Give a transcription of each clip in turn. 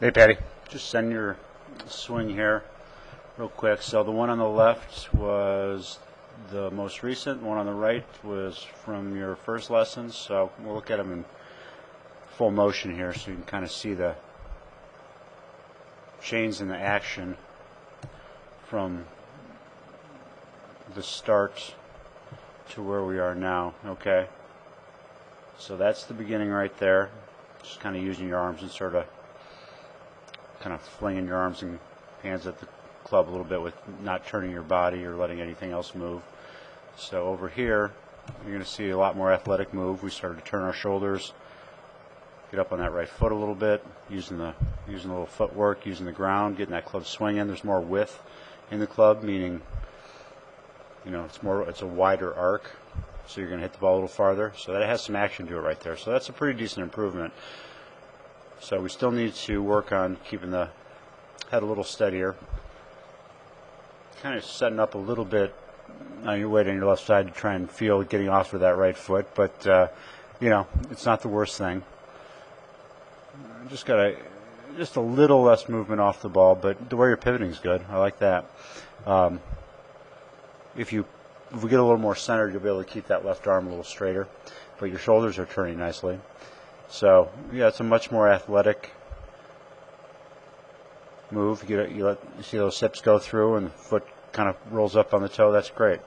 Hey Patty, just send your swing here real quick. So the one on the left was the most recent, one on the right was from your first lessons. So we'll look at them in full motion here so you can kind of see the change in the action from the start to where we are now. Okay, so that's the beginning right there. Just kind of using your arms and sort of kind of flinging your arms and hands at the club a little bit with not turning your body or letting anything else move. So over here you're going to see a lot more athletic move. We started to turn our shoulders, get up on that right foot a little bit, using a little footwork, using the ground, getting that club swinging. There's more width in the club, meaning it's a wider arc, so you're going to hit the ball a little farther. So that has some action to it right there. So that's a pretty decent improvement. So we still need to work on keeping the head a little steadier. Kind of setting up a little bit on your weight on your left side to try and feel getting off with that right foot, but it's not the worst thing. Just a little less movement off the ball, but the way you're pivoting is good. I like that. If we get a little more centered, you'll be able to keep that left arm a little straighter, but your shoulders are turning nicely. So yeah, it's a much more athletic move. You see those hips go through and the foot kind of rolls up on the toe. That's great.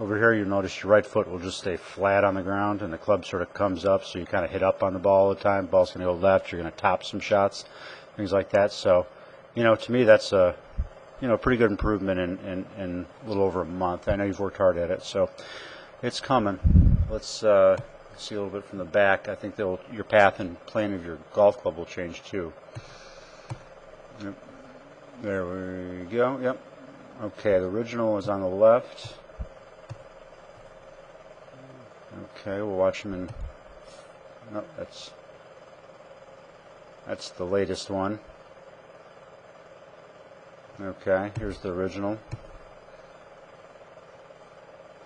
Over here you'll notice your right foot will just stay flat on the ground and the club sort of comes up, so you kind of hit up on the ball all the time. Ball's going to go left, you're going to top some shots, things like that. So to me that's a pretty good improvement in a little over a month. I know you've worked hard at it, so it's coming. Let's see a little bit from the back. I think your path and plane of your golf club will change too. Yep. There we go. Yep. Okay, the original is on the left. Okay, we'll watch them in. No, that's the latest one. Okay, here's the original.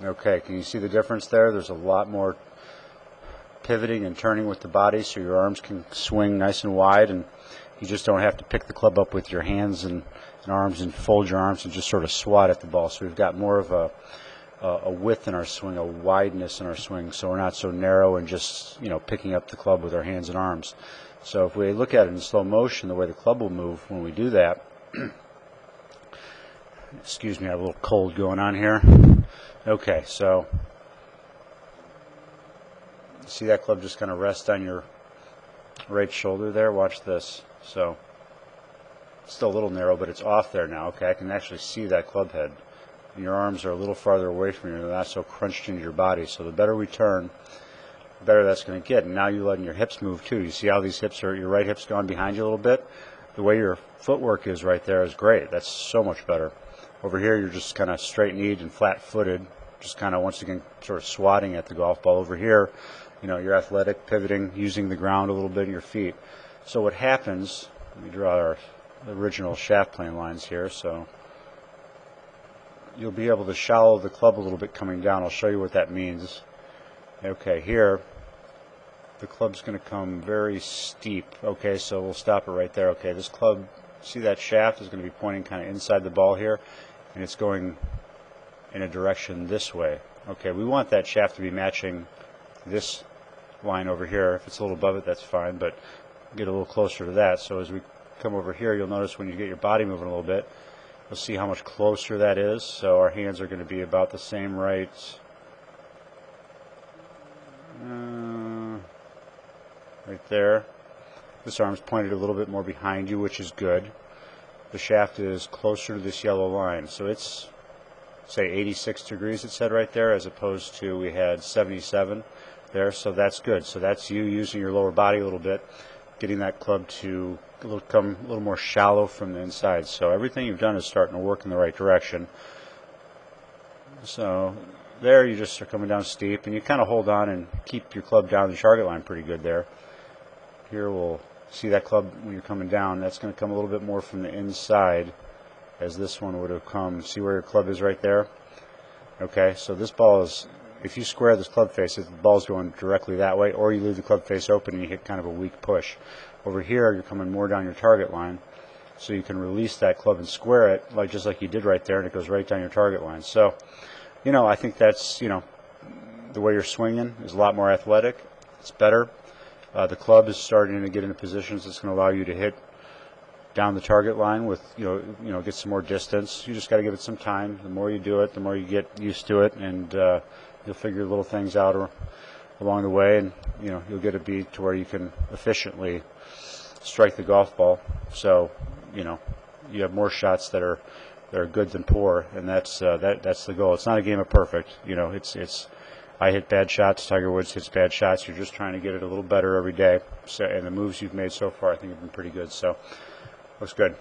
Okay, can you see the difference there? There's a lot more pivoting and turning with the body, so your arms can swing nice and wide, and you just don't have to pick the club up with your hands and arms and fold your arms and just sort of swat at the ball. So we've got more of a width in our swing, a wideness in our swing, so we're not so narrow and just picking up the club with our hands and arms. So if we look at it in slow motion, the way the club will move when we do that, excuse me, I have a little cold going on here. Okay, so see that club just kind of rest on your right shoulder there? Watch this. So it's still a little narrow, but it's off there now. Okay, I can actually see that club head. And your arms are a little farther away from you. They're not so crunched into your body. So the better we turn, the better that's going to get. And now you're letting your hips move too. You see how these hips are, your right hip's gone behind you a little bit? The way your footwork is right there is great. That's so much better. Over here, you're just kind of straight-kneed and flat-footed, just kind of, once again, sort of swatting at the golf ball. Over here, you're athletic, pivoting, using the ground a little bit in your feet. So what happens, let me draw our original shaft plane lines here, so you'll be able to shallow the club a little bit coming down. I'll show you what that means. Okay, here, the club's going to come very steep. Okay, so we'll stop it right there. Okay, this club, see that shaft is going to be pointing kind of inside the ball here, and it's going in a direction this way. Okay, we want that shaft to be matching this line over here. If it's a little above it, that's fine, but get a little closer to that. So as we come over here, you'll notice when you get your body moving a little bit, you'll see how much closer that is. So our hands are going to be about the same right there. This arm's pointed a little bit more behind you, which is good. The shaft is closer to this yellow line, so it's, say, 86 degrees, it said right there, as opposed to we had 77 there, so that's good. So that's you using your lower body a little bit, getting that club to come a little more shallow from the inside. So everything you've done is starting to work in the right direction. So there you just are coming down steep, and you kind of hold on and keep your club down the target line pretty good there. Here we'll see that club when you're coming down. That's going to come a little bit more from the inside as this one would have come. See where your club is right there? Okay, so this ball is if you square this club face, the ball's going directly that way, or you leave the club face open and you hit kind of a weak push. Over here, you're coming more down your target line, so you can release that club and square it, just like you did right there, and it goes right down your target line. So, I think that's, the way you're swinging is a lot more athletic. It's better. The club is starting to get into positions that's going to allow you to hit down the target line with, get some more distance. You just got to give it some time. The more you do it, the more you get used to it, and you'll figure little things out along the way, and you'll get a beat to where you can efficiently strike the golf ball. So, you have more shots that are good than poor, and that's the goal. It's not a game of perfect. It's I hit bad shots. Tiger Woods hits bad shots. You're just trying to get it a little better every day. So, and the moves you've made so far, I think, have been pretty good. So, looks good.